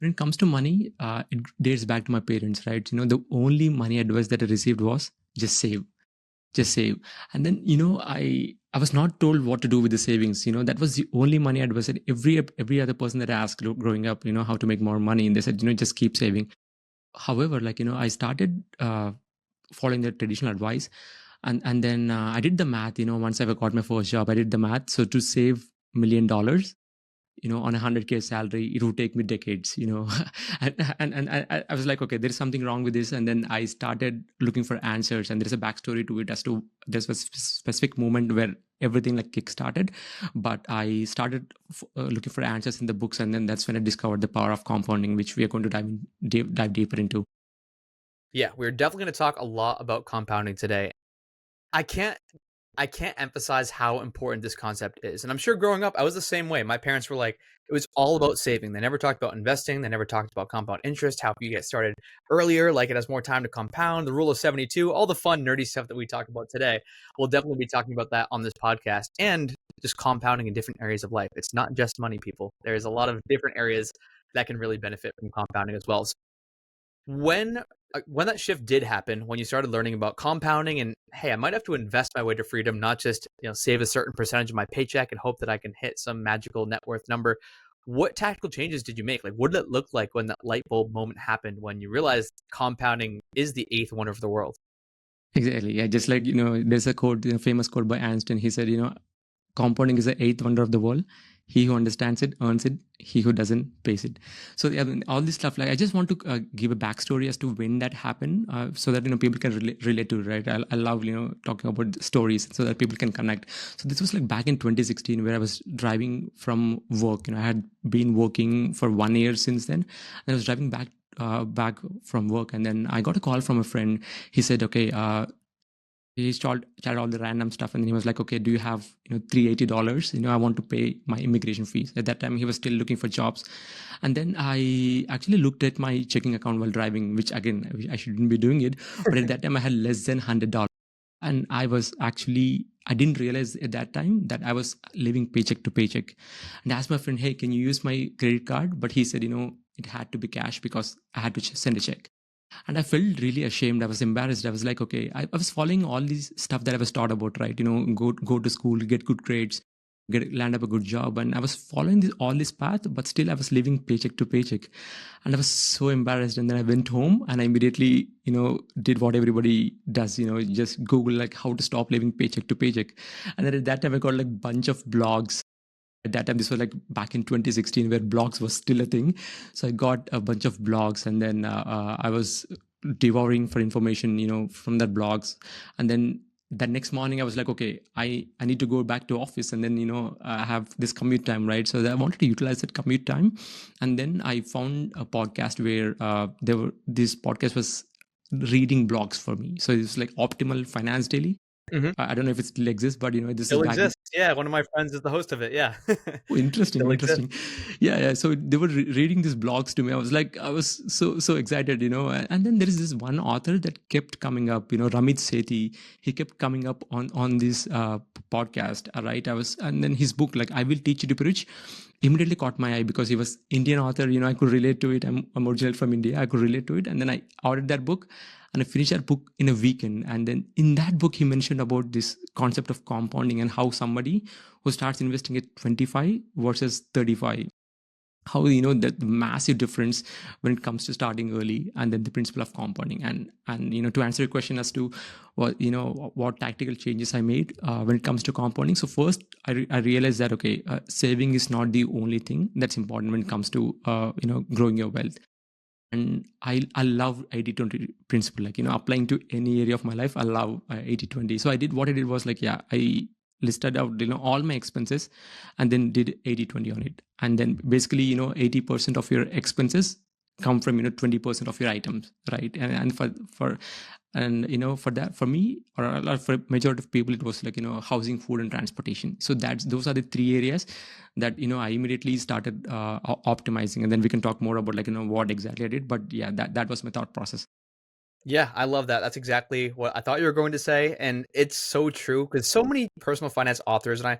when it comes to money, it dates back to my parents, right? The only money advice that I received was just save, just save. And then I was not told what to do with the savings. That was the only money advice that every other person that I asked growing up, how to make more money, and they said, just keep saving. However, I started following the traditional advice, and then I did the math. Once I got my first job, I did the math. So to save $1 million, on a 100K salary, it would take me decades, and I was like, okay, there's something wrong with this. And then I started looking for answers, and there's a backstory to it as to there's a specific moment where everything like kick-started. But I started looking for answers in the books, and then that's when I discovered the power of compounding, which we are going to dive deeper into. Yeah, we're definitely going to talk a lot about compounding today. I can't I can't emphasize how important this concept is. And I'm sure growing up, I was the same way. My parents were like, it was all about saving. They never talked about investing. They never talked about compound interest, how you get started earlier, like it has more time to compound, the rule of 72, all the fun, nerdy stuff that we talk about today. We'll definitely be talking about that on this podcast and just compounding in different areas of life. It's not just money, people. There's a lot of different areas that can really benefit from compounding as well. So when that shift did happen, when you started learning about compounding and hey, I might have to invest my way to freedom, not just save a certain percentage of my paycheck and hope that I can hit some magical net worth number. What tactical changes did you make? Like, what did it look like when that light bulb moment happened when you realized compounding is the eighth wonder of the world? Exactly. Yeah. Just like, there's a quote, famous quote by Einstein. He said, compounding is the eighth wonder of the world. He who understands it earns it. He who doesn't pays it. So I mean, all this stuff. Like, I just want to give a backstory as to when that happened, so that people can relate to it. Right. I love talking about stories so that people can connect. So this was like back in 2016, where I was driving from work. I had been working for 1 year since then, and I was driving back from work, and then I got a call from a friend. He said, okay, he started all the random stuff, and then he was like, okay, do you have $380? I want to pay my immigration fees. At that time he was still looking for jobs. And then I actually looked at my checking account while driving, which again I shouldn't be doing it, but at that time I had less than $100. And I didn't realize at that time that I was living paycheck to paycheck. And I asked my friend, hey, can you use my credit card? But he said, it had to be cash because I had to send a check. And I felt really ashamed. I was embarrassed. I was like, okay, I was following all these stuff that I was taught about, right? Go to school, get good grades, land up a good job. And I was following all this path, but still I was living paycheck to paycheck. And I was so embarrassed. And then I went home and I immediately, did what everybody does, just Google like how to stop living paycheck to paycheck. And then at that time I got like bunch of blogs. At that time, this was like back in 2016, where blogs was still a thing. So I got a bunch of blogs, and then I was devouring for information, from that blogs. And then that next morning, I was like, okay, I need to go back to office, and then I have this commute time, right? So I wanted to utilize that commute time, and then I found a podcast where this podcast was reading blogs for me. So it's like Optimal Finance Daily. Mm-hmm. I don't know if it still exists, but this is Still back. exists. Yeah, one of my friends is the host of it. Yeah. Oh, interesting, Still exists. interesting. Yeah. So they were reading these blogs to me. I was so excited, And then there is this one author that kept coming up, Ramit Sethi. He kept coming up on this podcast, right? And then his book, like I Will Teach You to Be Rich, immediately caught my eye because he was Indian author. I could relate to it. I'm originally from India. I could relate to it, and then I ordered that book. And I finished that book in a weekend. And then in that book, he mentioned about this concept of compounding and how somebody who starts investing at 25 versus 35, how that massive difference when it comes to starting early, and then the principle of compounding. And to answer your question as to what tactical changes I made when it comes to compounding. So first I realized that okay, saving is not the only thing that's important when it comes to growing your wealth. And I love 80-20 principle, like applying to any area of my life. I love 80-20. So what I did was like, yeah, I listed out all my expenses and then did 80-20 on it. And then basically 80% of your expenses come from 20% of your items, right? And for that, for me, or for majority of people, it was like housing, food, and transportation. So those are the three areas that I immediately started optimizing. And then we can talk more about like what exactly I did. But yeah, that was my thought process. Yeah, I love that. That's exactly what I thought you were going to say. And it's so true because so many personal finance authors, and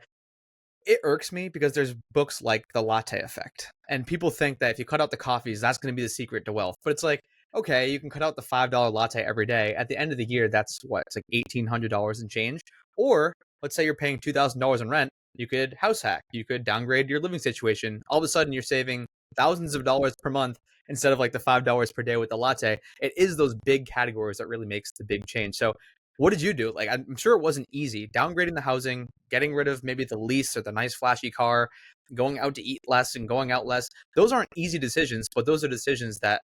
It irks me because there's books like The Latte Effect, and people think that if you cut out the coffees, that's going to be the secret to wealth. But it's like, okay, you can cut out the $5 latte every day. At the end of the year, that's what, it's like $1,800 and change. Or let's say you're paying $2,000 in rent, you could house hack, you could downgrade your living situation. All of a sudden, you're saving thousands of dollars per month instead of like the $5 per day with the latte. It is those big categories that really makes the big change. So what did you do? Like, I'm sure it wasn't easy. Downgrading the housing, getting rid of maybe the lease or the nice flashy car, going out to eat less and going out less. Those aren't easy decisions, but those are decisions that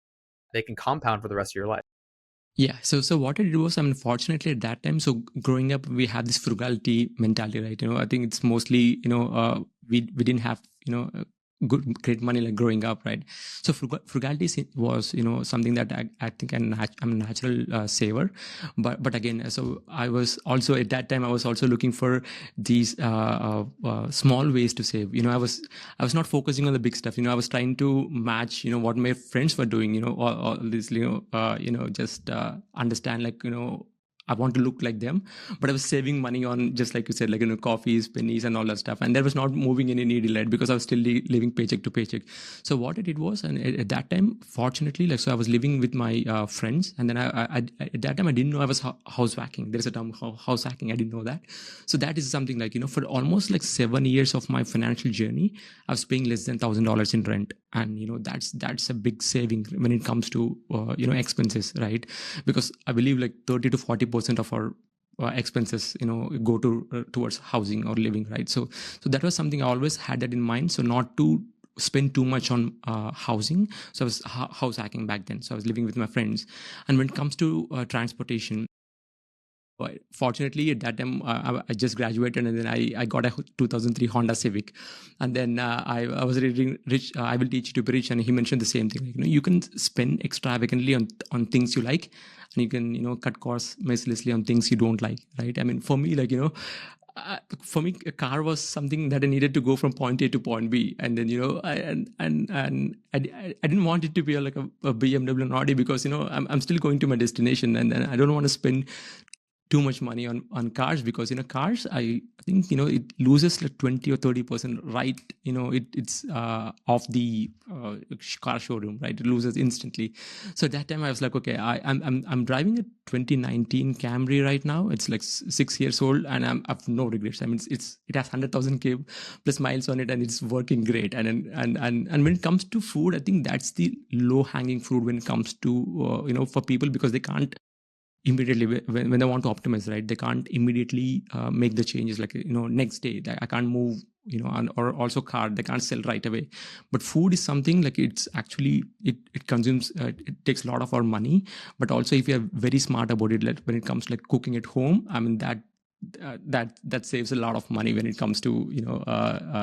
they can compound for the rest of your life. Yeah. So what I did was, I mean, fortunately at that time, so growing up, we had this frugality mentality, right? I think it's mostly, we didn't have, good great money like growing up, right? So frugality was, something that I think I'm a natural saver, but again, so I was also at that time I was also looking for these small ways to save. I was not focusing on the big stuff. I was trying to match, what my friends were doing. All this, just understand, like, I want to look like them, but I was saving money on, just like you said, like, coffees, pennies, and all that stuff. And that was not moving any needle, right? Because I was still living paycheck to paycheck. So what I did was, and at that time, fortunately, like, so I was living with my friends, and then I at that time I didn't know I was house hacking. There's a term, house hacking. I didn't know that. So that is something like, for almost like 7 years of my financial journey, I was paying less than $1,000 in rent, and that's a big saving when it comes to expenses, right? Because I believe like 30 to 40% of our expenses go towards housing or living, right? So that was something I always had that in mind, so not to spend too much on housing. So I was house hacking back then, so I was living with my friends. And when it comes to transportation, fortunately at that time I just graduated, and then I got a 2003 Honda Civic. And then I was reading Rich, I Will Teach You to Be Rich, and he mentioned the same thing, like, you can spend extravagantly on things you like, and you can cut costs mercilessly on things you don't like, right? I mean, for me, like, for me, a car was something that I needed to go from point A to point B, and then I didn't want it to be like a BMW and Audi, because I'm still going to my destination, and then I don't want to spend too much money on cars, because cars, I think it loses like 20 or 30%, right? It's off the car showroom, right? It loses instantly. So at that time I was like, okay, I'm driving a 2019 Camry right now. It's like 6 years old, and I've no regrets. I mean, it has 100,000 plus miles on it, and it's working great. And when it comes to food, I think that's the low hanging fruit when it comes to for people, because they can't immediately, when they want to optimize, right, they can't immediately make the changes like next day. I can't move, or also car, they can't sell right away. But food is something like, it's actually, it consumes, it takes a lot of our money. But also, if you're very smart about it, like when it comes to like cooking at home, I mean, that saves a lot of money when it comes to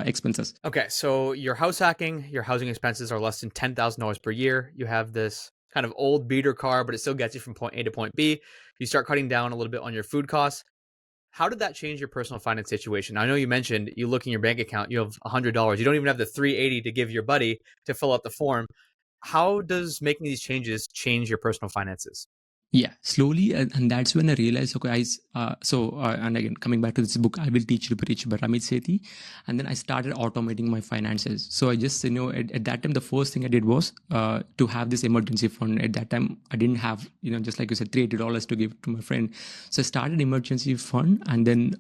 expenses. Okay, so you're house hacking, your housing expenses are less than $10,000 per year. You have this kind of old beater car, but it still gets you from point A to point B. You start cutting down a little bit on your food costs. How did that change your personal finance situation? I know you mentioned you look in your bank account, you have $100. You don't even have the $380 to give your buddy to fill out the form. How does making these changes change your personal finances? Yeah, slowly, and that's when I realized, okay, and again, coming back to this book, I Will Teach You to Be Rich by Ramit Sethi, and then I started automating my finances. So I just, at that time, the first thing I did was to have this emergency fund. At that time, I didn't have, just like you said, $380 to give to my friend. So I started emergency fund, and then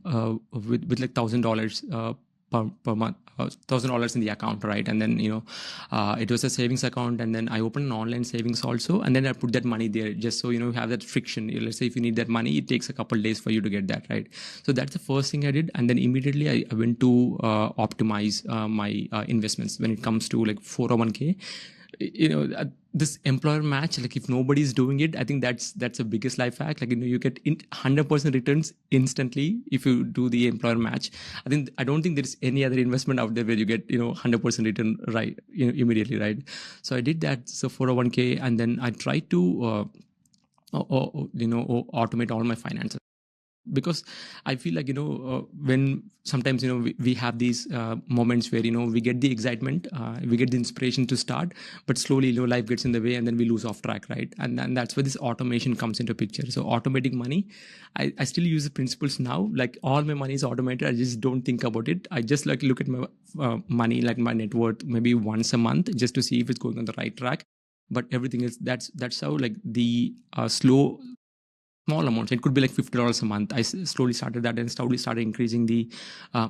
with like $1,000 per month, $1,000 in the account, right? And then it was a savings account, and then I opened an online savings also, and then I put that money there, just so you have that friction. Let's say if you need that money, it takes a couple of days for you to get that, right? So that's the first thing I did, and then immediately I went to optimize my investments when it comes to like 401k. This employer match, like if nobody's doing it, I think that's the biggest life hack. Like you get 100% returns instantly if you do the employer match. I don't think there's any other investment out there where you get 100% return right immediately, right? So I did that. So 401k, and then I tried to automate all my finances. because I feel like, when sometimes, we have these moments where, we get the excitement, we get the inspiration to start, but slowly, life gets in the way and then we lose off track, right? And that's where this automation comes into picture. So automating money, I still use the principles now. Like all my money is automated. I just don't think about it. I just like look at my money, like my net worth, maybe once a month, just to see if it's going on the right track. But everything else, that's how like the slow small amounts. It could be like $50 a month. I slowly started that and slowly started increasing the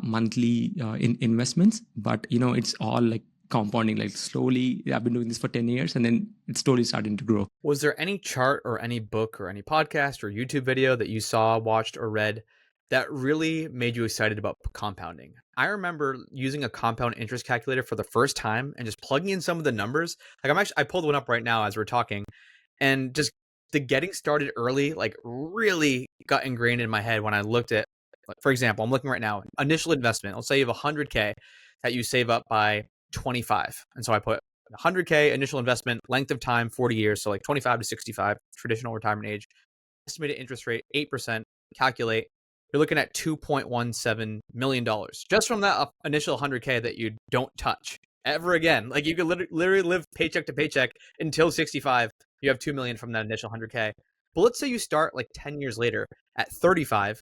monthly investments. But it's all like compounding. Like slowly, I've been doing this for 10 years, and then it's slowly starting to grow. Was there any chart or any book or any podcast or YouTube video that you saw, watched, or read that really made you excited about compounding? I remember using a compound interest calculator for the first time and just plugging in some of the numbers. Like I pulled one up right now as we're talking, and just the getting started early, like really got ingrained in my head when I looked at, for example, I'm looking right now, initial investment. Let's say you have 100K that you save up by 25. And so I put 100K initial investment, length of time, 40 years. So like 25 to 65, traditional retirement age, estimated interest rate, 8%, calculate. You're looking at $2.17 million just from that initial 100K that you don't touch ever again. Like you could literally live paycheck to paycheck until 65. You have 2 million from that initial 100K. But let's say you start like 10 years later at 35,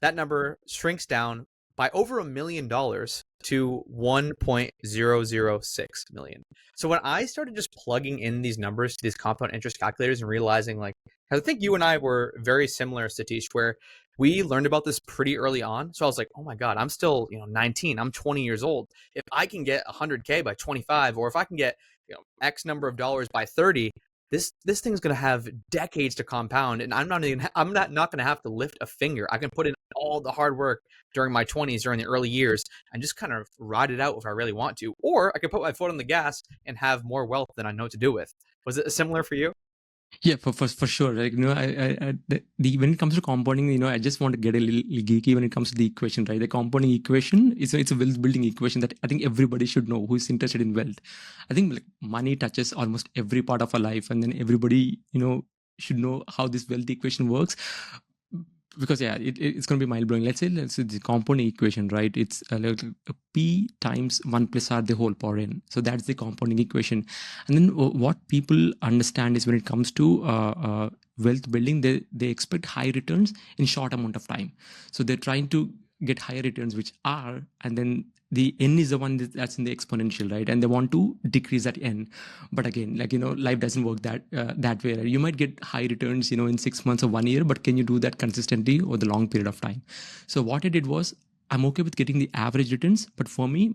that number shrinks down by over $1 million to 1.006 million. So when I started just plugging in these numbers to these compound interest calculators and realizing, like, I think you and I were very similar, Sathish, where we learned about this pretty early on. So I was like, oh my God, I'm still, 19, I'm 20 years old. If I can get 100K by 25, or if I can get, X number of dollars by 30, this thing's going to have decades to compound, and I'm not going to have to lift a finger. I can put in all the hard work during my 20s, during the early years, and just kind of ride it out if I really want to. Or I could put my foot on the gas and have more wealth than I know what to do with. Was it similar for you? Yeah, for sure. Like, when it comes to compounding, I just want to get a little geeky when it comes to the equation, right? The compounding equation it's a wealth building equation that I think everybody should know who is interested in wealth. I think like money touches almost every part of our life, and then everybody, should know how this wealth equation works. Because it's going to be mind blowing. Let's say the compounding equation, right? It's like P times 1 plus R the whole power n. So that's the compounding equation. And then what people understand is when it comes to wealth building, they expect high returns in short amount of time. So they're trying to get higher returns, which are, and then the n is the one that's in the exponential, right? And they want to decrease that n. But again, like, life doesn't work that way, right? You might get high returns, in 6 months or 1 year, but can you do that consistently over the long period of time? So what I did was, I'm okay with getting the average returns, but for me,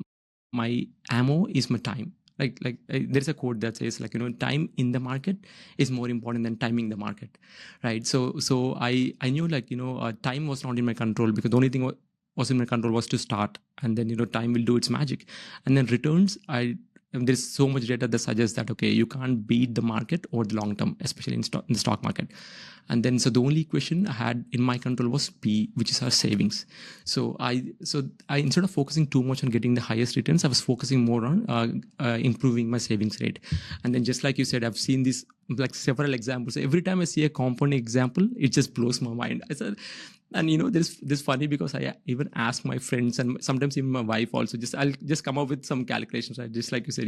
my ammo is my time. There's a quote that says, like, time in the market is more important than timing the market, right? So I knew, like, time was not in my control, because the only thing was in my control was to start, and then time will do its magic. And then returns, there's so much data that suggests that, okay, you can't beat the market over the long term, especially in the stock market. And then so the only equation I had in my control was P, which is our savings. So I instead of focusing too much on getting the highest returns, I was focusing more on improving my savings rate. And then, just like you said, I've seen this like several examples. Every time I see a compounding example, it just blows my mind. I said, and this funny, because I even ask my friends, and sometimes even my wife also, I'll just come up with some calculations, right? Just like you said,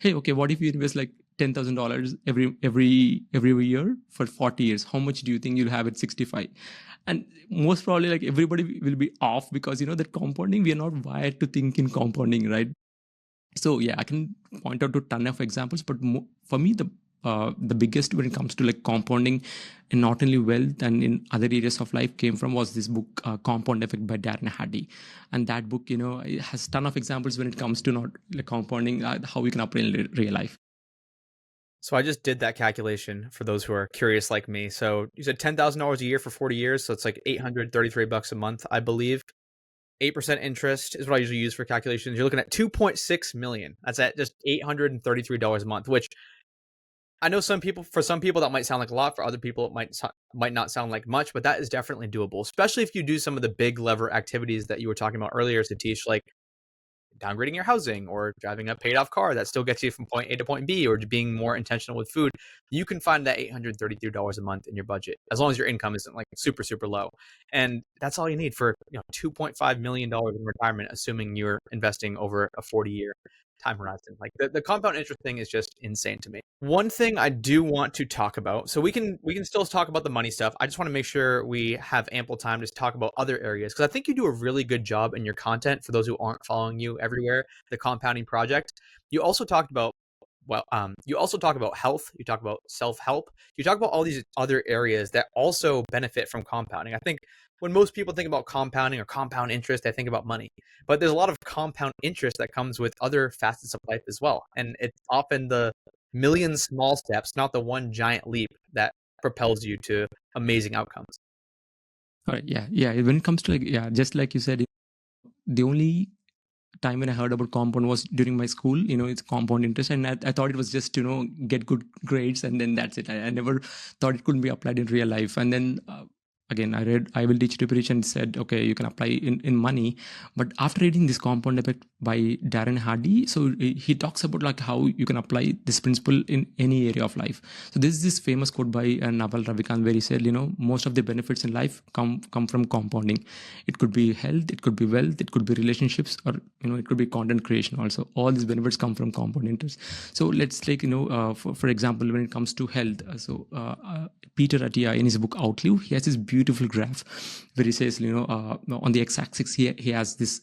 hey, okay, what if you invest like $10,000 every year for 40 years? How much do you think you'll have at 65? And most probably, like, everybody will be off, because that compounding, we are not wired to think in compounding, right? So yeah, I can point out to a ton of examples, but for me, the biggest when it comes to like compounding in not only wealth and in other areas of life was this book, Compound Effect by Darren Hardy. And that book, it has a ton of examples when it comes to not like compounding, how we can apply in real life. So I just did that calculation for those who are curious like me. So you said $10,000 a year for 40 years. So it's like $833 a month, I believe. 8% interest is what I usually use for calculations. You're looking at 2.6 million. That's at just $833 a month, which I know for some people that might sound like a lot. For other people, it might not sound like much, but that is definitely doable, especially if you do some of the big lever activities that you were talking about earlier, Sathish, like downgrading your housing or driving a paid off car that still gets you from point A to point B, or being more intentional with food, you can find that $833 a month in your budget as long as your income isn't like super, super low. And that's all you need for $2.5 million in retirement, assuming you're investing over a 40-year time horizon. Like the compound interest thing is just insane to me. One thing I do want to talk about, so we can still talk about the money stuff. I just want to make sure we have ample time to talk about other areas, because I think you do a really good job in your content. For those who aren't following you everywhere, the compounding project. You also talked about you also talk about health, you talk about self-help, you talk about all these other areas that also benefit from compounding. I think when most people think about compounding or compound interest, they think about money, but there's a lot of compound interest that comes with other facets of life as well. And it's often the million small steps, not the one giant leap, that propels you to amazing outcomes. All right. Yeah. When it comes to just like you said, the only time when I heard about compound was during my school. It's compound interest, and I thought it was just get good grades and then that's it. I never thought it couldn't be applied in real life. And then again, I read I Will Teach You to Preach and said, okay, you can apply in money. But after reading this compound effect by Darren Hardy, so he talks about like how you can apply this principle in any area of life. So this is this famous quote by Naval Ravikant where he said, most of the benefits in life come from compounding. It could be health, it could be wealth, it could be relationships, or it could be content creation also. All these benefits come from compound interest. So let's take for example, when it comes to health, Peter Attia in his book Outlive, he has this beautiful graph where he says, on the x-axis he has this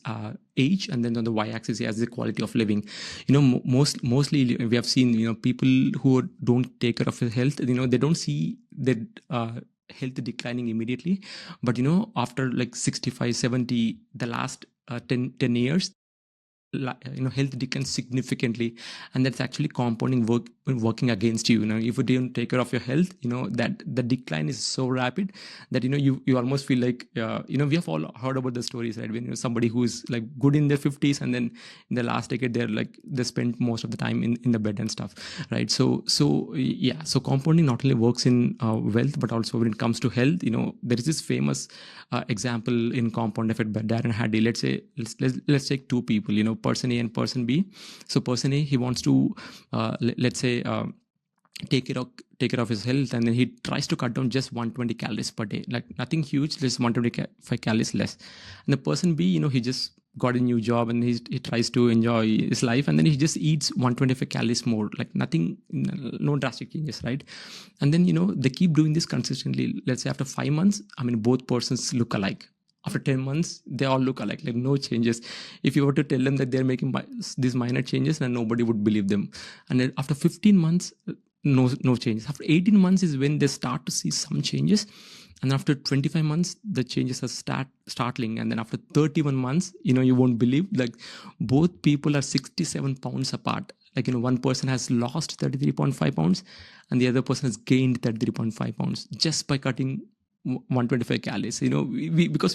age, and then on the y-axis he has the quality of living. Mostly we have seen people who don't take care of their health, they don't see that health declining immediately, but after like 65, 70, the last 10 years, health declines significantly, and that's actually compounding working against you. If you don't take care of your health, that the decline is so rapid that you almost feel like we have all heard about the stories, right? When somebody who's like good in their 50s, and then in the last decade they spend most of the time in the bed and stuff, right? So compounding not only works in wealth, but also when it comes to health. There is this famous example in compound effect by Darren Hardy. Let's take two people, person A and person B. So person A, he wants to let's say take care of his health, and then he tries to cut down just 120 calories per day, like nothing huge, just 125 calories less. And the person B, he just got a new job and he tries to enjoy his life, and then he just eats 125 calories more, like nothing, no drastic changes, right? And then they keep doing this consistently. Let's say after 5 months, both persons look alike. After 10 months, they all look alike, like no changes. If you were to tell them that they're making these minor changes, then nobody would believe them. And then after 15 months, no changes. After 18 months is when they start to see some changes. And after 25 months, the changes are startling. And then after 31 months, you won't believe, like both people are 67 pounds apart. Like, one person has lost 33.5 pounds and the other person has gained 33.5 pounds just by cutting 125 calories. Because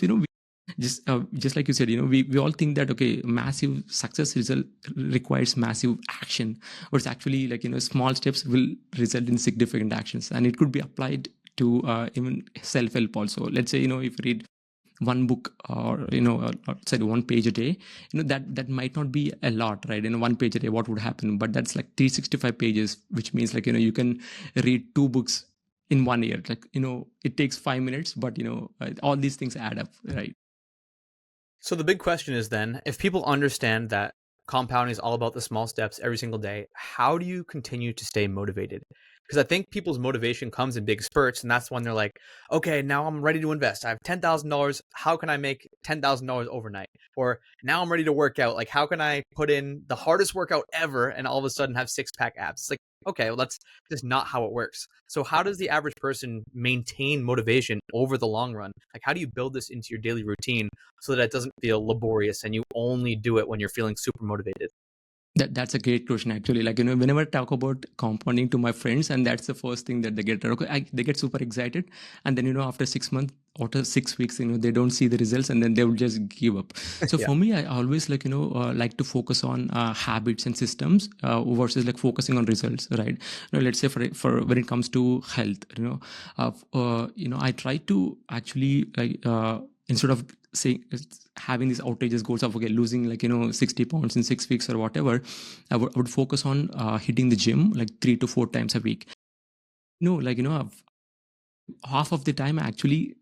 just like you said, we all think that okay, massive success result requires massive action, but it's actually like small steps will result in significant actions, and it could be applied to even self-help also. Let's say if you read one book or say 1 page a day, that might not be a lot, right? 1 page a day, what would happen? But that's like 365 pages, which means like you can read 2 books in 1 year. Like it takes 5 minutes, but all these things add up, right? So the big question is then, if people understand that compounding is all about the small steps every single day, how do you continue to stay motivated? Because I think people's motivation comes in big spurts, and that's when they're like, okay, now I'm ready to invest. I have $10,000. How can I make $10,000 overnight? Or now I'm ready to work out. Like, how can I put in the hardest workout ever and all of a sudden have 6-pack abs? It's like, okay, well, that's just not how it works. So how does the average person maintain motivation over the long run? Like, how do you build this into your daily routine so that it doesn't feel laborious and you only do it when you're feeling super motivated? That's a great question, actually. Like, whenever I talk about compounding to my friends, and that's the first thing that they get, okay, they get super excited. And then, after 6 months, after 6 weeks, they don't see the results, and then they will just give up. So Yeah. for me, I always like to focus on habits and systems versus like focusing on results, right? Let's say for when it comes to health, I try to actually like instead of say having these outrageous goals of okay losing like 60 pounds in 6 weeks or whatever, I would focus on hitting the gym like 3 to 4 times a week. Half of the time I actually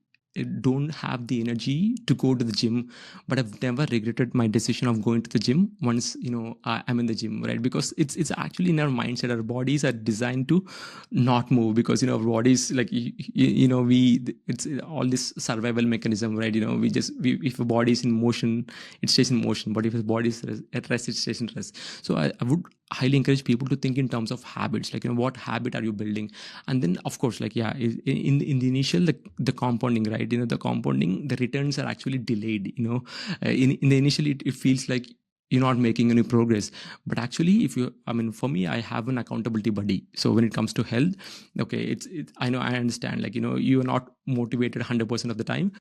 don't have the energy to go to the gym, but I've never regretted my decision of going to the gym once I'm in the gym, right? Because it's actually in our mindset. Our bodies are designed to not move because our bodies like we it's all this survival mechanism, right? If a body is in motion, it stays in motion, but if a body is at rest, it stays in rest. So I would highly encourage people to think in terms of habits, like what habit are you building? And then of course like in the initial the compounding, right? The compounding, the returns are actually delayed. In the initially it feels like you're not making any progress, but actually if you for me, I have an accountability buddy. So when it comes to health, okay, it's I know, I understand, like you're not motivated 100% of the time.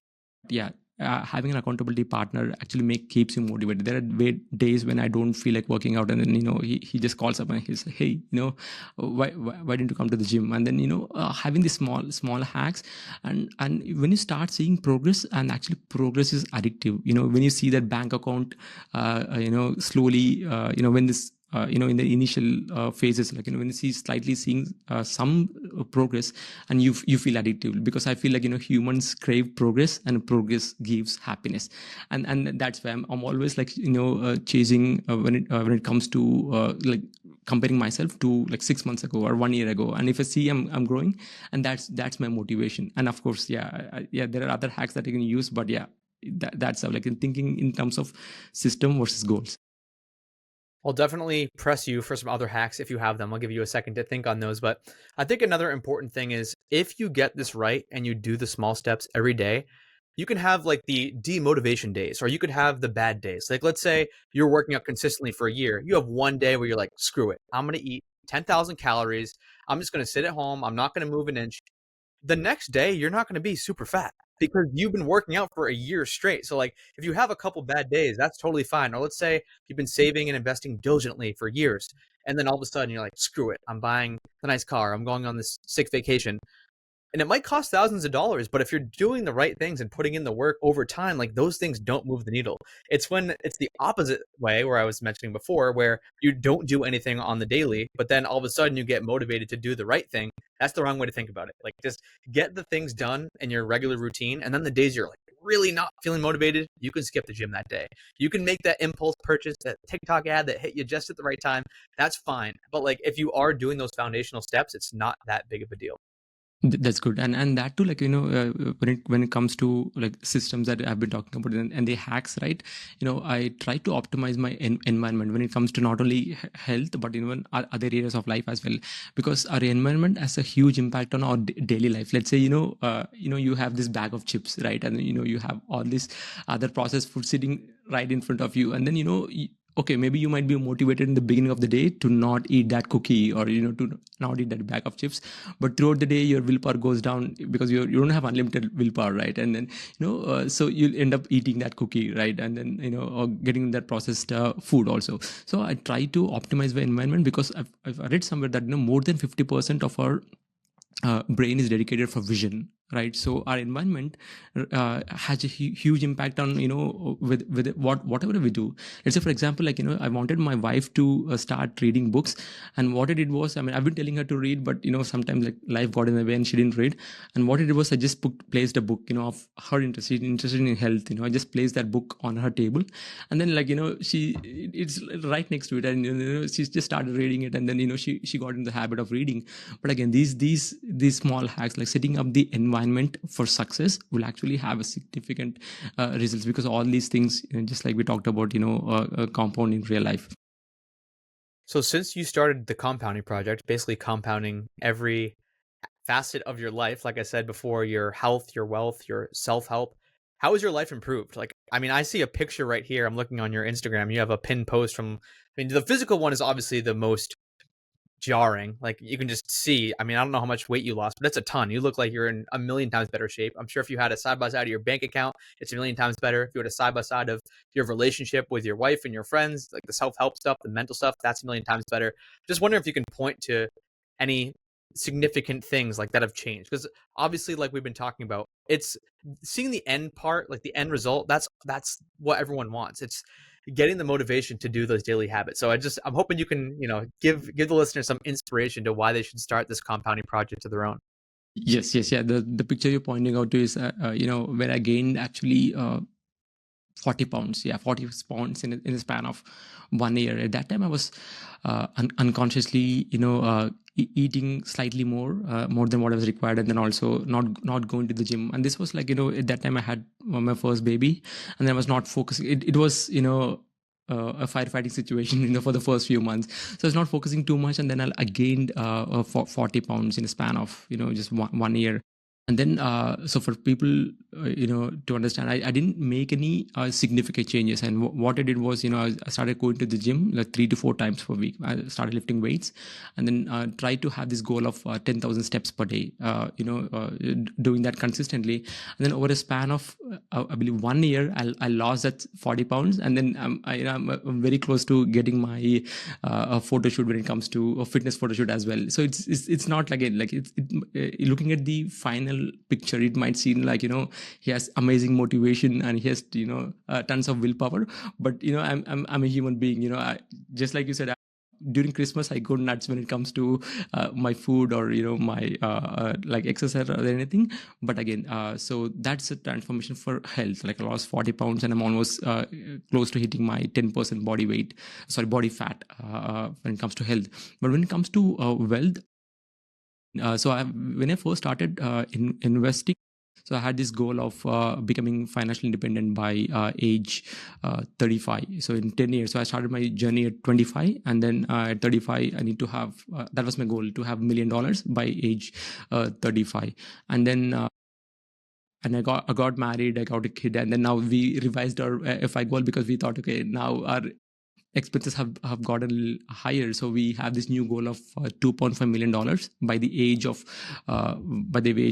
Yeah, having an accountability partner actually keeps you motivated. There are days when I don't feel like working out, and then he just calls up and he's like, hey, why didn't you come to the gym? And then having these small hacks, and when you start seeing progress, and actually progress is addictive. When you see that bank account slowly, when this in the initial phases, like when you see slightly seeing some progress, and you feel addictive, because I feel like humans crave progress, and progress gives happiness. And that's why I'm always like chasing when it comes to like comparing myself to like 6 months ago or 1 year ago, and if I see I'm growing, and that's my motivation. And of course, yeah, there are other hacks that you can use, but yeah, that's how, like in thinking in terms of system versus goals. I'll definitely press you for some other hacks if you have them. I'll give you a second to think on those. But I think another important thing is if you get this right and you do the small steps every day, you can have like the demotivation days, or you could have the bad days. Like, let's say you're working out consistently for a year. You have one day where you're like, screw it. I'm going to eat 10,000 calories. I'm just going to sit at home. I'm not going to move an inch. The next day you're not going to be super fat because you've been working out for a year straight. So like if you have a couple bad days, that's totally fine. Or let's say you've been saving and investing diligently for years, and then all of a sudden you're like, screw it, I'm buying the nice car, I'm going on this sick vacation. And it might cost thousands of dollars, but if you're doing the right things and putting in the work over time, like those things don't move the needle. It's when it's the opposite way, where I was mentioning before, where you don't do anything on the daily, but then all of a sudden you get motivated to do the right thing. That's the wrong way to think about it. Like just get the things done in your regular routine, and then the days you're like really not feeling motivated, you can skip the gym that day. You can make that impulse purchase, that TikTok ad that hit you just at the right time. That's fine. But like if you are doing those foundational steps, it's not that big of a deal. That's good. And that too, like when it comes to like systems that I've been talking about, and the hacks, right? I try to optimize my environment when it comes to not only health, but even other areas of life as well, because our environment has a huge impact on our daily life. Let's say you have this bag of chips, right? And you have all this other processed food sitting right in front of you, and then okay, maybe you might be motivated in the beginning of the day to not eat that cookie, or to not eat that bag of chips, but throughout the day your willpower goes down because you don't have unlimited willpower, right? And then so you'll end up eating that cookie, right? And then or getting that processed food also. So I try to optimize my environment, because I've read somewhere that more than 50% of our brain is dedicated for vision, right? So our environment has a huge impact on with whatever we do. Let's say for example, like I wanted my wife to start reading books, and what I did was, I've been telling her to read, but sometimes like life got in the way and she didn't read. And what I did was, I just placed a book of her interested in health. I just placed that book on her table, and then like it's right next to it, and she just started reading it, and then she got in the habit of reading. But again, these small hacks, like setting up the environment for success, will actually have a significant results, because all these things, just like we talked about, compound in real life. So since you started the compounding project, basically compounding every facet of your life, like I said before, your health, your wealth, your self-help, how has your life improved? Like, I mean, I see a picture right here. I'm looking on your Instagram. You have a pinned post from, I mean, the physical one is obviously the most jarring. Like you can just see, I mean, I don't know how much weight you lost, but it's a ton. You look like you're in a million times better shape. I'm sure if you had a side by side of your bank account, it's a million times better. If you had a side by side of your relationship with your wife and your friends, like the self help stuff, the mental stuff, that's a million times better. Just wondering if you can point to any significant things like that have changed? Because obviously, like we've been talking about, it's seeing the end part, like the end result. That's what everyone wants. It's getting the motivation to do those daily habits. So I'm hoping you can, give the listeners some inspiration to why they should start this compounding project of their own. Yes, yeah. The picture you're pointing out to is, where I gained actually 40 pounds. Yeah, 40 pounds in a span of 1 year. At that time, I was unconsciously, eating slightly more than what was required, and then also not going to the gym. And this was like, at that time I had my first baby, and then I was not focusing. It was, a firefighting situation, for the first few months. So I was not focusing too much, and then I gained 40 pounds in a span of, just 1 year. And then, so for people, to understand, I didn't make any significant changes. And what I did was, I started going to the gym like 3 to 4 times per week. I started lifting weights, and then tried to have this goal of 10,000 steps per day, doing that consistently. And then over a span of, I believe 1 year, I lost that 40 pounds. And then I'm very close to getting my photo shoot when it comes to a fitness photo shoot as well. So it's not like looking at the final picture, it might seem like, he has amazing motivation and he has, tons of willpower. But, I'm a human being, just like you said, during Christmas, I go nuts when it comes to my food or, my like exercise or anything. But again, so that's a transformation for health. Like I lost 40 pounds and I'm almost close to hitting my 10% body fat when it comes to health. But when it comes to wealth, when I first started investing, so I had this goal of becoming financially independent by age 35. So in 10 years, so I started my journey at 25, and then at 35, I need to have that was my goal, to have $1 million by age 35, and then. And I got married, I got a kid, and then now we revised our FI goal because we thought, okay, now our expenses have gotten a little higher, so we have this new goal of $2.5 million by the age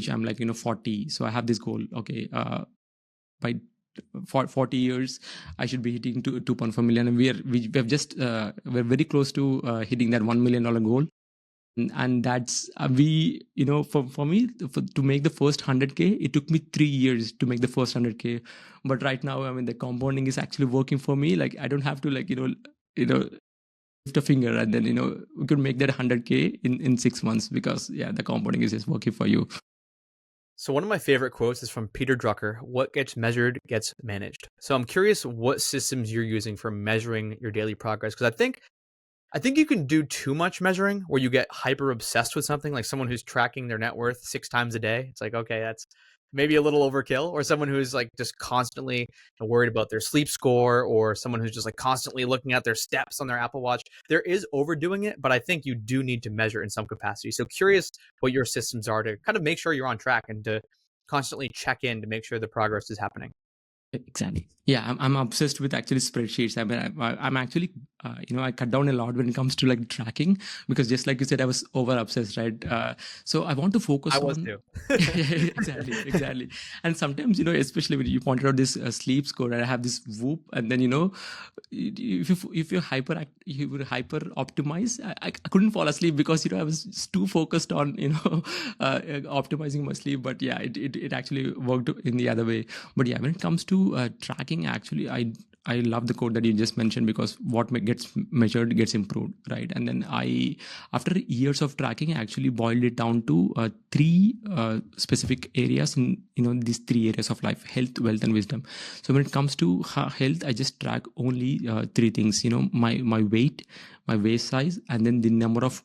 I'm like 40. So I have this goal, okay, by 40 years I should be hitting 2.5 million, and we're just we're very close to hitting that $1 million goal. And that's for me, to make the first 100K, it took me 3 years to make the first 100K. But right now, I mean, the compounding is actually working for me. Like I don't have to lift a finger and then we could make that 100K in 6 months, because the compounding is just working for you. So one of my favorite quotes is from Peter Drucker: "What gets measured gets managed." So I'm curious what systems you're using for measuring your daily progress, because I think you can do too much measuring where you get hyper obsessed with something, like someone who's tracking their net worth 6 times a day. It's like, okay, that's maybe a little overkill. Or someone who's like just constantly worried about their sleep score, or someone who's just like constantly looking at their steps on their Apple Watch. There is overdoing it, but I think you do need to measure in some capacity. So curious what your systems are to kind of make sure you're on track and to constantly check in to make sure the progress is happening. Exactly. Yeah, I'm obsessed with actually spreadsheets. I mean, I'm actually, I cut down a lot when it comes to like tracking, because just like you said, I was over obsessed, right? So I want to focus on. I was too. Exactly. And sometimes, especially when you pointed out this sleep score, and I have this Whoop, and then if you're hyper optimize, I couldn't fall asleep because I was too focused on optimizing my sleep. But yeah, it actually worked in the other way. But yeah, when it comes to tracking, actually, I love the code that you just mentioned, because what gets measured gets improved, right? And then after years of tracking, I actually boiled it down to 3 specific areas in these 3 areas of life: health, wealth, and wisdom. So when it comes to health, I just track only 3 things: my weight, my waist size, and then the number of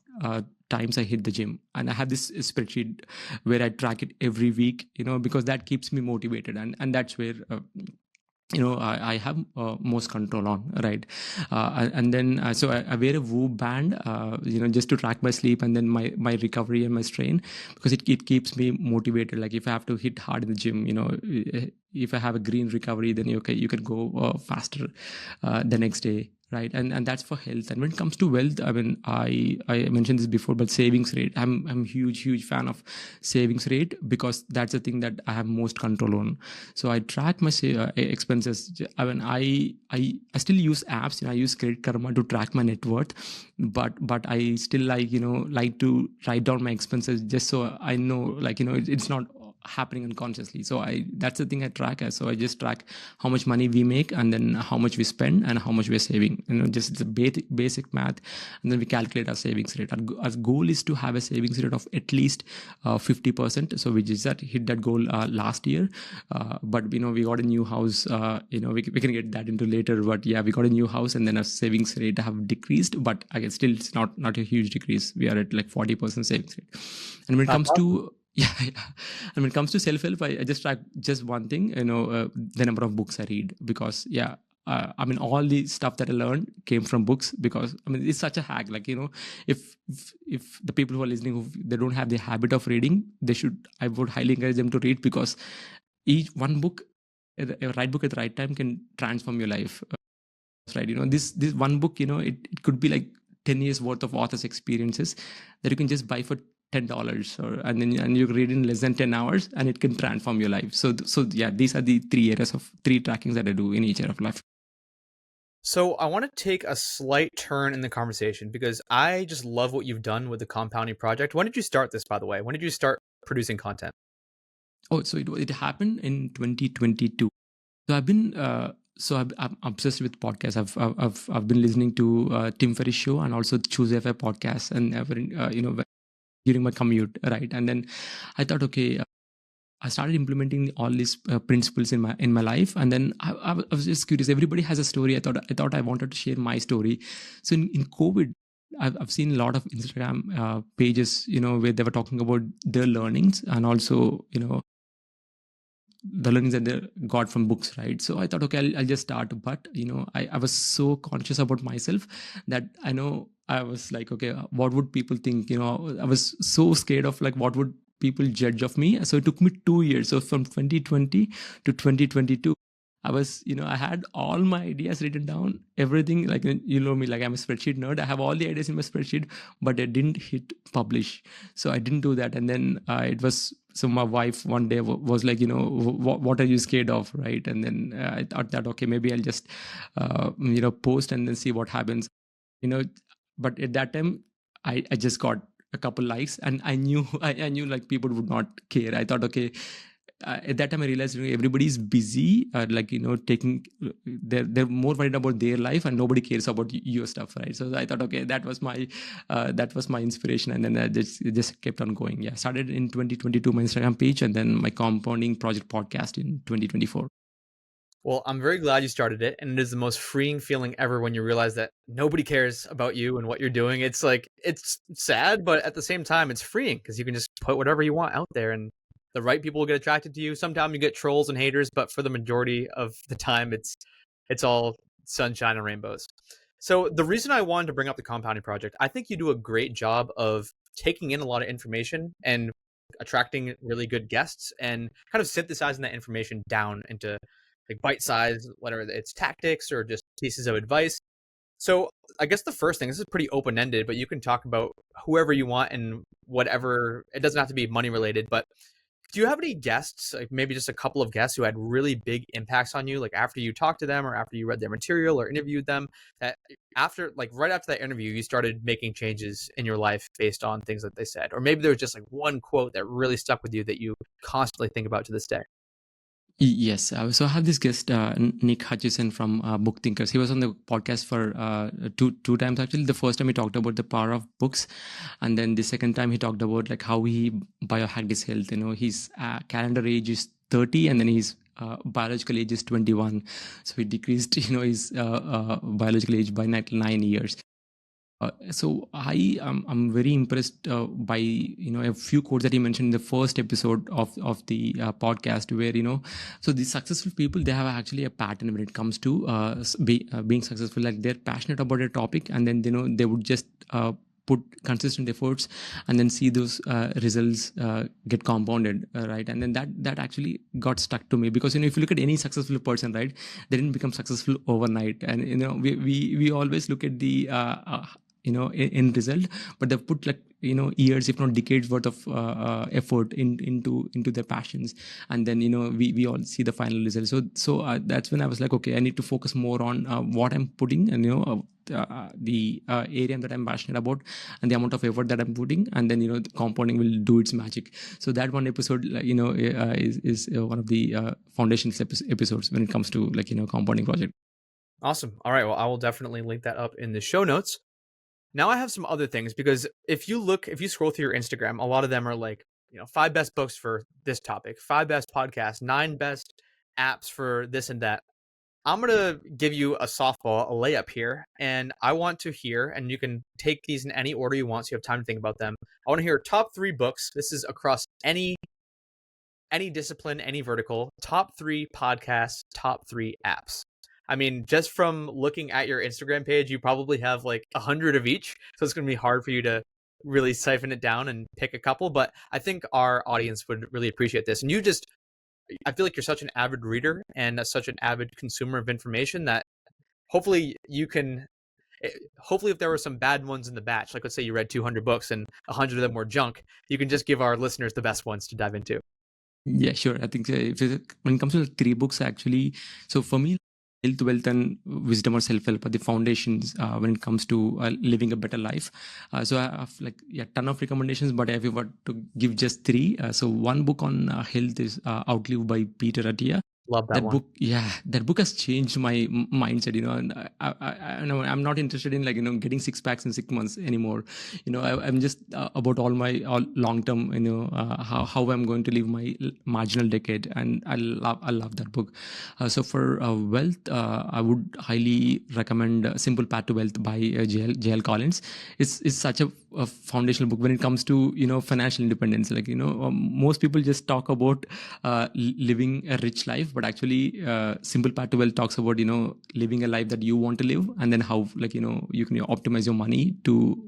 times I hit the gym. And I have this spreadsheet where I track it every week, because that keeps me motivated, and that's where I have most control on, right? And then so I wear a Whoop band, just to track my sleep and then my recovery and my strain, because it keeps me motivated. Like if I have to hit hard in the gym, if I have a green recovery, then okay, you can go faster the next day, right? And that's for health. And when it comes to wealth, I mean, I mentioned this before, but savings rate, I'm huge fan of savings rate, because that's the thing that I have most control on. So I track my expenses. I mean, I still use apps. I use Credit Karma to track my net worth, but I still like to write down my expenses, just so I know, it's not happening unconsciously. So that's the thing I track as. So I just track how much money we make, and then how much we spend, and how much we're saving. Just it's a basic math, and then we calculate our savings rate. Our goal is to have a savings rate of at least 50%. So we just hit that goal last year, but we got a new house. We can get that into later. But yeah, we got a new house, and then our savings rate have decreased. But again, still it's not a huge decrease. We are at like 40% savings rate. And when it comes to and when it comes to self-help, I just track just one thing, the number of books I read, because I mean, all the stuff that I learned came from books, because I mean, it's such a hack. If the people who are listening, who they don't have the habit of reading, I would highly encourage them to read, because each one book, a right book at the right time, can transform your life. Right? This one book, it could be like 10 years worth of author's experiences that you can just buy for $10, and you read in less than 10 hours, and it can transform your life. So yeah, these are the three trackings that I do in each area of life. So I want to take a slight turn in the conversation, because I just love what you've done with the compounding project. When did you start this, by the way? When did you start producing content? Oh, so it happened in 2022. So I'm obsessed with podcasts. I've been listening to Tim Ferriss show, and also Choose FI podcast, and during my commute, right? And then I thought, okay, I started implementing all these principles in my life, and then I was just curious. Everybody has a story. I thought I wanted to share my story. So in COVID, I've seen a lot of Instagram pages, where they were talking about their learnings, and also the learnings that they got from books, right? So I thought, okay, I'll just start. But I was so conscious about myself that I was like, okay, what would people think? I was so scared of like what would people judge of me. So it took me 2 years. So from 2020 to 2022, I was, I had all my ideas written down, everything. Like, you know me, like I'm a spreadsheet nerd. I have all the ideas in my spreadsheet, but I didn't hit publish. So I didn't do that. And then so my wife one day was like, what are you scared of, right? And then I thought that, okay, maybe I'll just, post and then see what happens, but at that time, I just got a couple likes, and I knew I knew like people would not care. I thought, okay, at that time I realized everybody's busy, taking they're more worried about their life, and nobody cares about your stuff, right? So I thought, okay, that was my inspiration, and then I just kept on going. Yeah, started in 2022 my Instagram page, and then my compounding project podcast in 2024. Well, I'm very glad you started it, and it is the most freeing feeling ever when you realize that nobody cares about you and what you're doing. It's like, it's sad, but at the same time, it's freeing, because you can just put whatever you want out there, and the right people will get attracted to you. Sometimes you get trolls and haters, but for the majority of the time, it's all sunshine and rainbows. So the reason I wanted to bring up the compounding project, I think you do a great job of taking in a lot of information and attracting really good guests, and kind of synthesizing that information down into like bite size, whether it's tactics or just pieces of advice. So I guess the first thing, this is pretty open ended, but you can talk about whoever you want and whatever. It doesn't have to be money related, but do you have any guests, like maybe just a couple of guests who had really big impacts on you, like after you talked to them or after you read their material or interviewed them, that right after that interview, you started making changes in your life based on things that they said? Or maybe there was just like one quote that really stuck with you that you constantly think about to this day. Yes. So I have this guest, Nick Hutchison from Book Thinkers. He was on the podcast for two times, actually. The first time he talked about the power of books. And then the second time he talked about like how he biohacked his health. His calendar age is 30, and then his biological age is 21. So he decreased, his biological age by 9 years. So I'm very impressed by a few quotes that he mentioned in the first episode of the podcast, where so the successful people, they have actually a pattern when it comes to being successful. Like they're passionate about a topic, and then they would just put consistent efforts and then see those results get compounded, right? And then that actually got stuck to me, because if you look at any successful person, right, they didn't become successful overnight. And we always look at the end result, but they've put like years, if not decades worth of effort into their passions, and then we all see the final result. So that's when I was like, okay, I need to focus more on what I'm putting, and the area that I'm passionate about, and the amount of effort that I'm putting, and then the compounding will do its magic. So that one episode, is one of the foundation episodes when it comes to compounding project. Awesome. All right. Well, I will definitely link that up in the show notes. Now I have some other things, because if you scroll through your Instagram, a lot of them are like, 5 best books for this topic, 5 best podcasts, 9 best apps for this and that. I'm going to give you a softball, a layup here, and I want to hear, and you can take these in any order you want so you have time to think about them. I want to hear top 3 books. This is across any discipline, any vertical. Top 3 podcasts, top 3 apps. I mean, just from looking at your Instagram page, you probably have like 100 of each. So it's going to be hard for you to really siphon it down and pick a couple. But I think our audience would really appreciate this. And I feel like you're such an avid reader and such an avid consumer of information that hopefully if there were some bad ones in the batch, like let's say you read 200 books and 100 of them were junk, you can just give our listeners the best ones to dive into. Yeah, sure. I think when it comes to the 3 books, actually, so for me, Health, Wealth, and Wisdom or Self-Help are the foundations when it comes to living a better life. So I have ton of recommendations, but if you were to give just 3, so one book on health is Outlive by Peter Attia. Love that one. Book, that book has changed my mindset. And I'm not interested in getting 6 packs in 6 months anymore. I'm just about all long term. How I'm going to live my marginal decade, and I love that book. So for wealth, I would highly recommend Simple Path to Wealth by J.L. Collins. It's such a foundational book when it comes to financial independence. Most people just talk about living a rich life, but actually Simple Path to Wealth talks about living a life that you want to live, and then how you can optimize your money to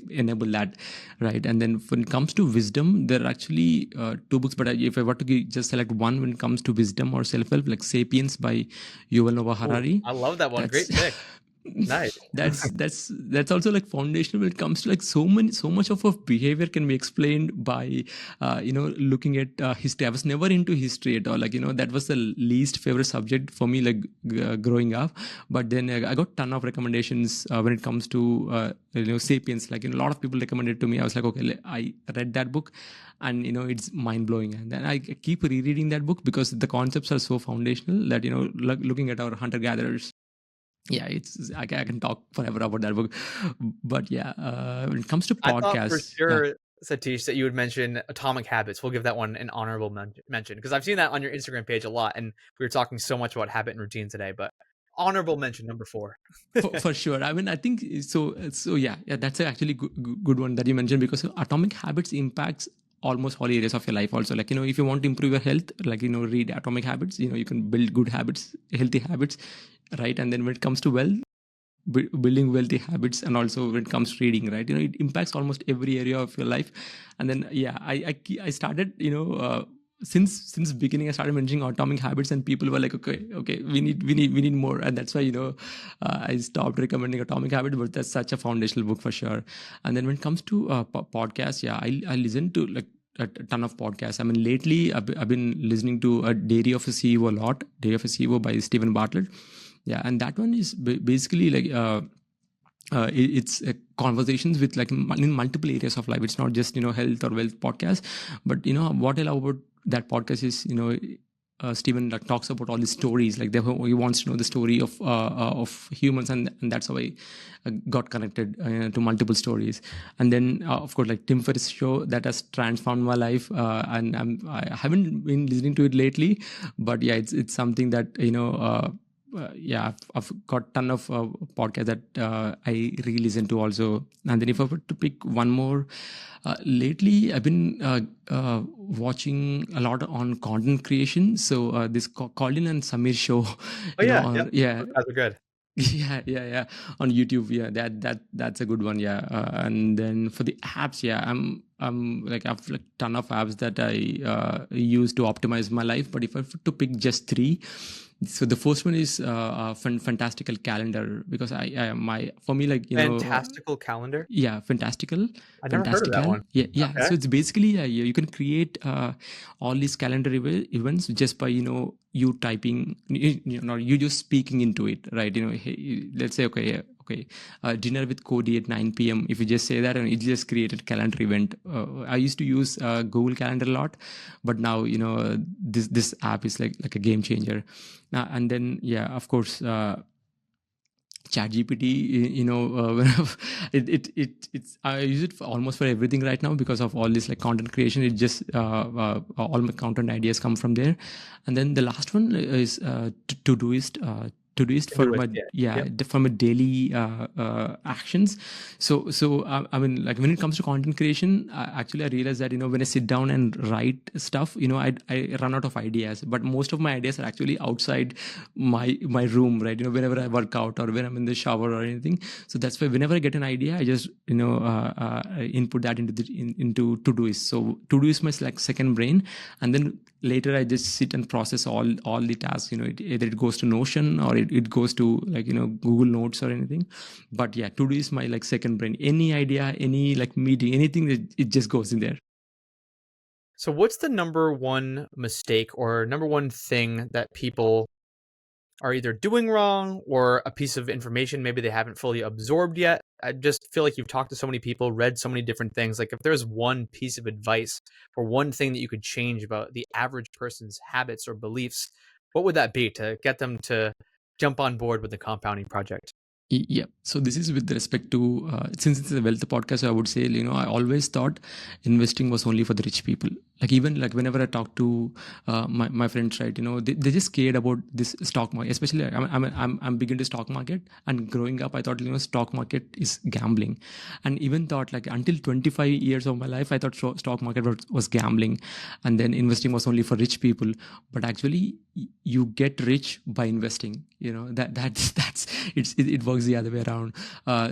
enable that, right? And then when it comes to wisdom, there are actually 2 books, but if I were to just select one when it comes to wisdom or self-help, like Sapiens by Yuval Noah Harari. I love that one. Great pick. Nice. That's also like foundational when it comes to so much of our behavior can be explained by looking at history. I was never into history at all. That was the least favorite subject for me growing up. But then I got ton of recommendations when it comes to Sapiens. A lot of people recommended it to me. I was like, okay, I read that book, and it's mind blowing. And then I keep rereading that book because the concepts are so foundational that looking at our hunter gatherers. Yeah, I can talk forever about that book, but when it comes to podcasts, I thought for sure, Sathish, that you would mention Atomic Habits. We'll give that one an honorable mention, because I've seen that on your Instagram page a lot, and we were talking so much about habit and routine today. But honorable mention number 4. for sure. I mean, I think so. Yeah, that's actually good one that you mentioned, because Atomic Habits impacts almost all areas of your life also. If you want to improve your health, read Atomic Habits. You can build good habits, healthy habits, right? And then when it comes to wealth, building wealthy habits, and also when it comes to reading, right, it impacts almost every area of your life. And then I started since beginning I started mentioning Atomic Habits, and people were like, okay, we need more. And that's why I stopped recommending Atomic Habits, but that's such a foundational book for sure. And then when it comes to podcasts, I listen to a ton of podcasts. I mean, lately I've been listening to Dairy of a CEO a lot. Dairy of a CEO by Stephen Bartlett. Yeah, and that one is basically it's conversations with in multiple areas of life. It's not just health or wealth podcast, but what I love about that podcast is Stephen talks about all the stories. He wants to know the story of humans, and that's how I got connected to multiple stories. And then of course, Tim Ferriss show that has transformed my life, and I haven't been listening to it lately, but yeah, it's something that I've got ton of podcasts that I re-listen to also. And then if I were to pick one more, lately I've been watching a lot on content creation. So this Colin and Samir show. Those guys are good. Yeah, on YouTube. Yeah, that's a good one. Yeah, and then for the apps, yeah, I'm like I've like ton of apps that I use to optimize my life. But if I were to pick just three, so the first one is fantastical calendar, because I my for me, like, Fantastical calendar? yeah, I never heard of that fantastical, one. yeah. Okay. So it's basically, you can create all these calendar events just by you typing, you just speaking into it, right? Hey, let's say, okay, yeah, okay, dinner with Cody at 9 p.m. If you just say that, and it just created calendar event. I used to use Google Calendar a lot, but now this app is like a game changer. And then, yeah, of course, ChatGPT, it's I use it for almost for everything right now, because of all this like content creation. It just all my content ideas come from there. And then the last one is Todoist for Todoist, my, yeah. yeah, Yep. for my daily actions. So I mean, like, when it comes to content creation, actually I realized that when I sit down and write stuff, I run out of ideas. But most of my ideas are actually outside my room, right? Whenever I work out, or when I'm in the shower or anything. So that's why whenever I get an idea, I just input that into Todoist. So Todoist is my like second brain. And then later I just sit and process all the tasks. Either it goes to Notion, or it goes to, like, Google Notes or anything. But yeah, Todoist is my like second brain. Any idea, any like meeting, anything, it just goes in there. So what's the number one mistake or number one thing that people are either doing wrong, or a piece of information maybe they haven't fully absorbed yet? I just feel like you've talked to so many people, read so many different things. Like, if there's one piece of advice or one thing that you could change about the average person's habits or beliefs, what would that be to get them to jump on board with the compounding project? Yeah. So this is with respect to, since it's a wealth podcast, so I would say, I always thought investing was only for the rich people. Like, even like whenever I talk to my friends, right, they just scared about this stock market. Especially, I'm big into stock market, and growing up, I thought, stock market is gambling, and even thought, like, until 25 years of my life, I thought stock market was gambling, and then investing was only for rich people. But actually, you get rich by investing. That's it works the other way around.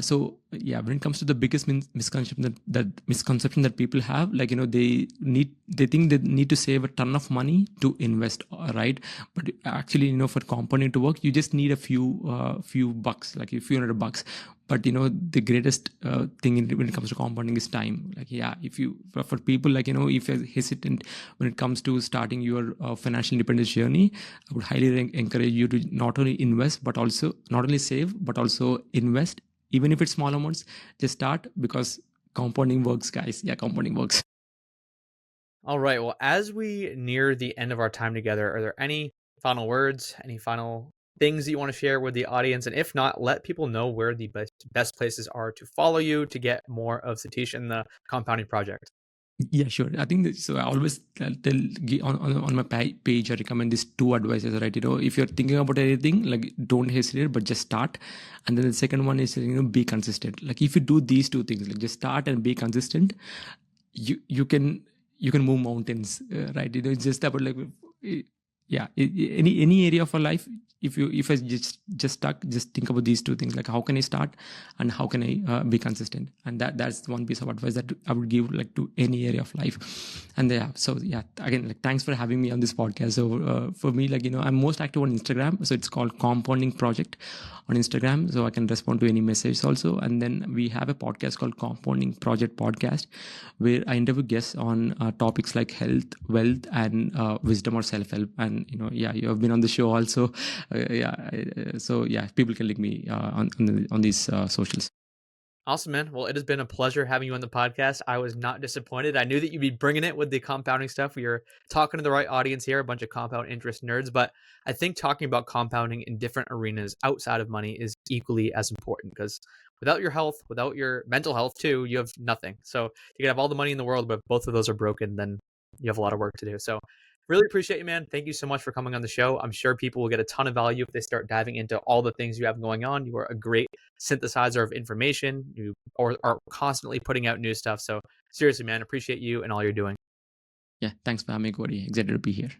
So yeah, when it comes to the biggest misconception that people have, like, they think they need to save a ton of money to invest, right? But actually, for compounding to work, you just need a few bucks, like a few $100. But the greatest thing when it comes to compounding is time. Like, yeah, if you, for people, like, if you're hesitant when it comes to starting your financial independence journey, I would highly encourage you to not only invest, but also not only save, but also invest. Even if it's small amounts, just start, because compounding works, guys. Yeah, compounding works. All right. Well, as we near the end of our time together, are there any final words, any final things that you want to share with the audience? And if not, let people know where the best places are to follow you to get more of Satish and the compounding project. Yeah, sure. I think so. I always on my page, I recommend these two advices, right? If you're thinking about anything, like, don't hesitate, but just start. And then the second one is, be consistent. Like, if you do these two things, like, just start and be consistent, you can move mountains, right? It's just about, like, yeah, any area of our life. If I just stuck, just think about these two things, like, how can I start, and how can I be consistent. And that's one piece of advice that I would give, like, to any area of life. And yeah, so yeah, again, like, thanks for having me on this podcast. So for me, like, I'm most active on Instagram, so it's called Compounding Project on Instagram, so I can respond to any message also. And then we have a podcast called Compounding Project Podcast, where I interview guests on topics like health, wealth, and wisdom or self-help. And yeah, you have been on the show also. Yeah, so yeah, people can link me on these socials. Awesome, man. Well, it has been a pleasure having you on the podcast. I was not disappointed. I knew that you'd be bringing it with the compounding stuff. You're talking to the right audience here, a bunch of compound interest nerds. But I think talking about compounding in different arenas outside of money is equally as important, because without your health, without your mental health too, you have nothing. So you can have all the money in the world, but if both of those are broken, then you have a lot of work to do. So really appreciate you, man. Thank you so much for coming on the show. I'm sure people will get a ton of value if they start diving into all the things you have going on. You are a great synthesizer of information. You are constantly putting out new stuff. So seriously, man, appreciate you and all you're doing. Yeah, thanks for having me, Cody. Excited to be here.